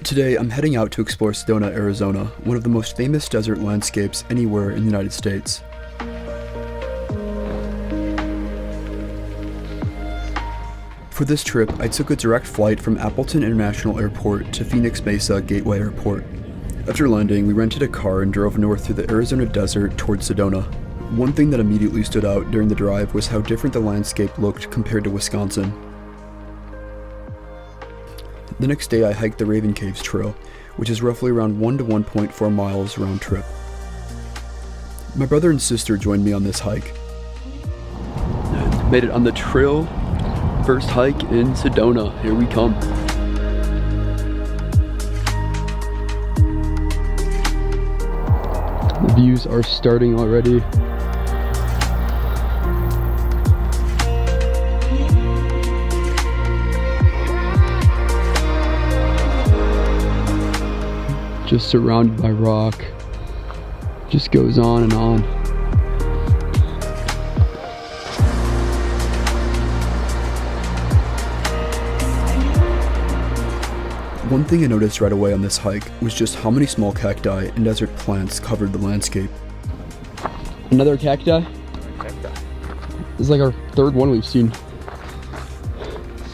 Today, I'm heading out to explore Sedona, Arizona, one of the most famous desert landscapes anywhere in the United States. For this trip, I took a direct flight from Appleton International Airport to Phoenix Mesa Gateway Airport. After landing, we rented a car and drove north through the Arizona desert towards Sedona. One thing that immediately stood out during the drive was how different the landscape looked compared to Wisconsin. The next day, I hiked the Raven Caves Trail, which is roughly around 1 to 1.4 miles round trip. My brother and sister joined me on this hike. Made it on the trail. First hike in Sedona. Here we come. The views are starting already. Just surrounded by rock. Just goes on and on. One thing I noticed right away on this hike was just how many small cacti and desert plants covered the landscape. Another cacti? Cacti. This is like our third one we've seen.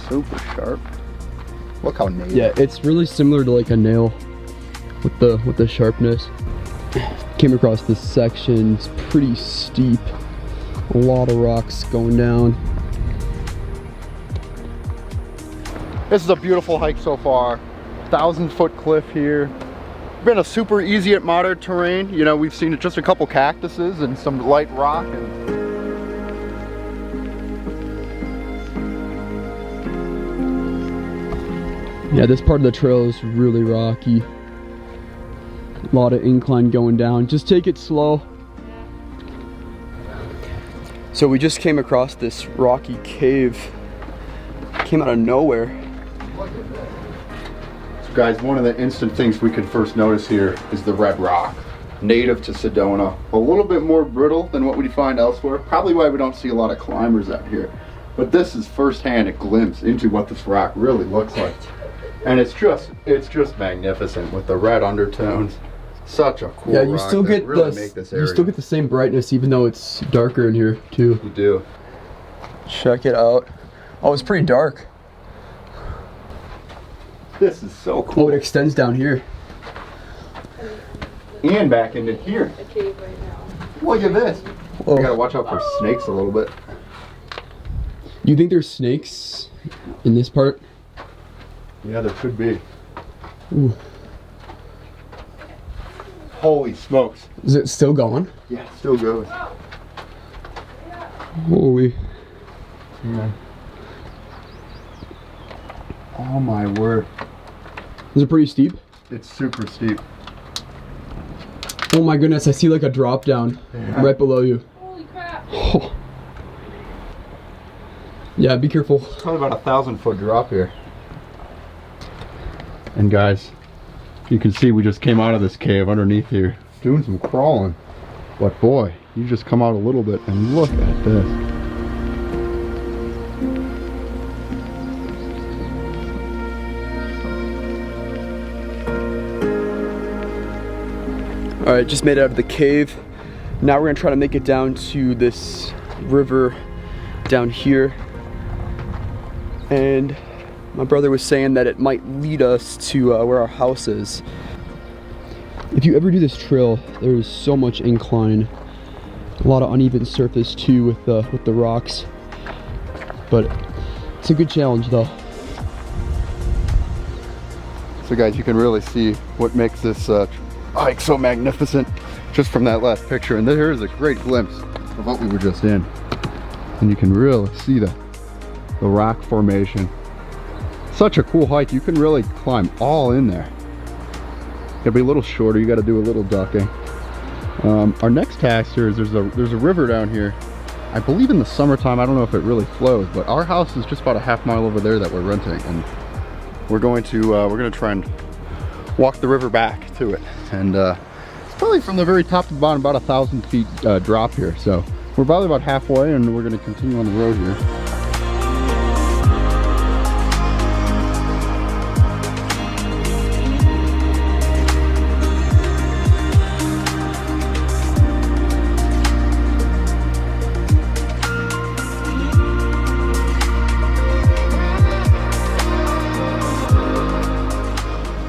Super sharp. Look how nail. Yeah, it's really similar to like a nail with the sharpness. Came across this section, it's pretty steep. A lot of rocks going down. This is a beautiful hike so far. 1,000-foot cliff here. Been a super easy at moderate terrain. You know, we've seen just a couple cactuses and some light rock. Yeah, this part of the trail is really rocky. A lot of incline going down. Just take it slow. So we just came across this rocky cave. Came out of nowhere. So guys, one of the instant things we could first notice here is the red rock. Native to Sedona. A little bit more brittle than what we find elsewhere. Probably why we don't see a lot of climbers out here. But this is firsthand a glimpse into what this rock really looks like. And it's just magnificent with the red undertones. Such a cool rock. Yeah, you still get the same brightness even though it's darker in here too. You do. Check it out. Oh, it's pretty dark. This is so cool. Oh, it extends down here. And back into here. A cave right now. Look at this. Whoa. You gotta watch out for snakes a little bit. You think there's snakes in this part? Yeah, there could be. Ooh. Holy smokes. Is it still going? Yeah, it still goes. Holy. Yeah. Oh my word. Is it pretty steep? It's super steep. Oh my goodness, I see like a drop down right below you. Holy crap. Oh. Yeah, be careful. Probably about 1,000-foot drop here. And guys, you can see we just came out of this cave underneath here, doing some crawling. But boy, you just come out a little bit and look at this. Alright, just made it out of the cave. Now we're gonna try to make it down to this river down here. And my brother was saying that it might lead us to where our house is. If you ever do this trail, there's so much incline. A lot of uneven surface too with the rocks. But it's a good challenge though. So guys, you can really see what makes this hike so magnificent just from that last picture. And there is a great glimpse of what we were just in. And you can really see the rock formation. Such a cool hike. You can really climb all in there. It'll be a little shorter. You got to do a little ducking. Our next task here is there's a river down here. I believe in the summertime, I don't know if it really flows, but our house is just about a half mile over there that we're renting, and we're going to try and walk the river back to it. And it's probably from the very top to the bottom, about 1,000 feet drop here. So we're probably about halfway, and we're going to continue on the road here.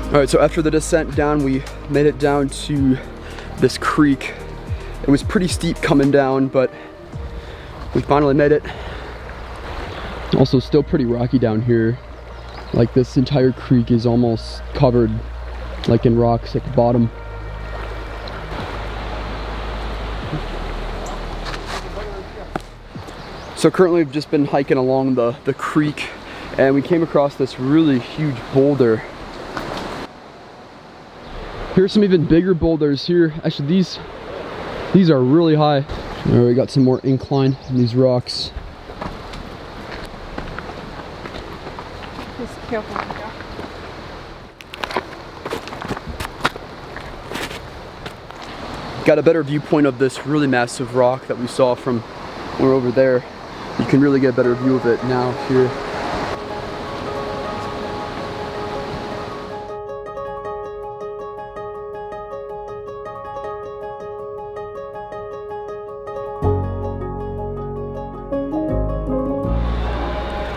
All right, so after the descent down, we made it down to this creek. It was pretty steep coming down, but we finally made it. Also still pretty rocky down here. Like this entire creek is almost covered like in rocks at the bottom. So currently we've just been hiking along the creek, and we came across this really huge boulder. Here's some even bigger boulders here. Actually, these are really high. There, we got some more incline in these rocks. Just careful. Got a better viewpoint of this really massive rock that we saw from when we were over there. You can really get a better view of it now here.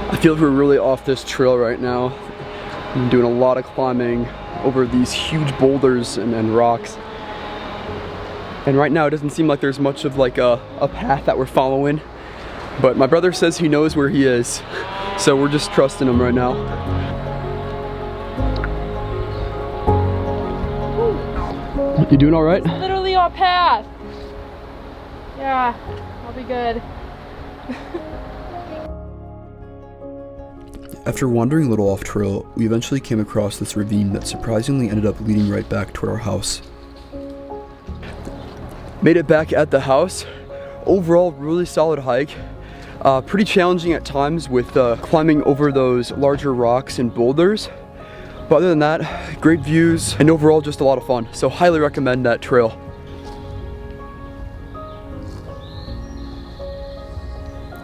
I feel like we're really off this trail right now. I'm doing a lot of climbing over these huge boulders and rocks. And right now it doesn't seem like there's much of like a path that we're following. But my brother says he knows where he is. So we're just trusting him right now. You doing all right? Literally our path. Yeah, I'll be good. After wandering a little off trail, we eventually came across this ravine that surprisingly ended up leading right back toward our house. Made it back at the house. Overall, really solid hike. Pretty challenging at times with climbing over those larger rocks and boulders. But other than that, great views and overall just a lot of fun. So highly recommend that trail.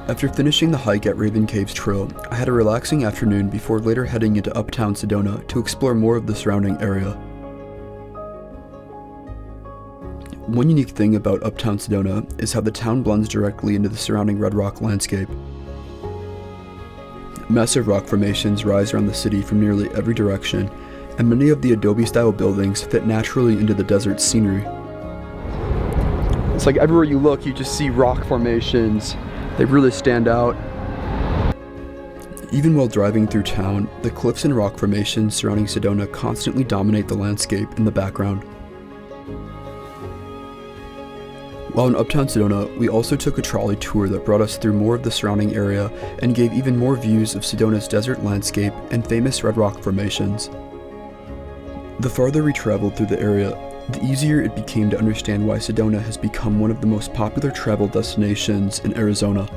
After finishing the hike at Raven Caves Trail, I had a relaxing afternoon before later heading into Uptown Sedona to explore more of the surrounding area. One unique thing about Uptown Sedona is how the town blends directly into the surrounding red rock landscape. Massive rock formations rise around the city from nearly every direction, and many of the adobe-style buildings fit naturally into the desert scenery. It's like everywhere you look, you just see rock formations. They really stand out. Even while driving through town, the cliffs and rock formations surrounding Sedona constantly dominate the landscape in the background. While in Uptown Sedona, we also took a trolley tour that brought us through more of the surrounding area and gave even more views of Sedona's desert landscape and famous red rock formations. The farther we traveled through the area, the easier it became to understand why Sedona has become one of the most popular travel destinations in Arizona.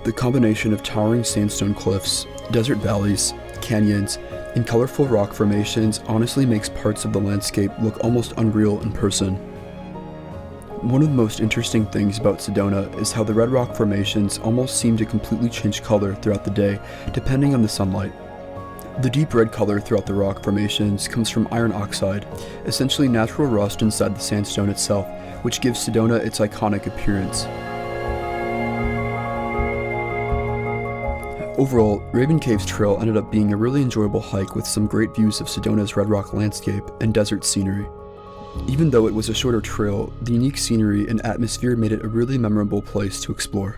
The combination of towering sandstone cliffs, desert valleys, canyons, and colorful rock formations honestly makes parts of the landscape look almost unreal in person. One of the most interesting things about Sedona is how the red rock formations almost seem to completely change color throughout the day, depending on the sunlight. The deep red color throughout the rock formations comes from iron oxide, essentially natural rust inside the sandstone itself, which gives Sedona its iconic appearance. Overall, Raven Caves Trail ended up being a really enjoyable hike with some great views of Sedona's red rock landscape and desert scenery. Even though it was a shorter trail, the unique scenery and atmosphere made it a really memorable place to explore.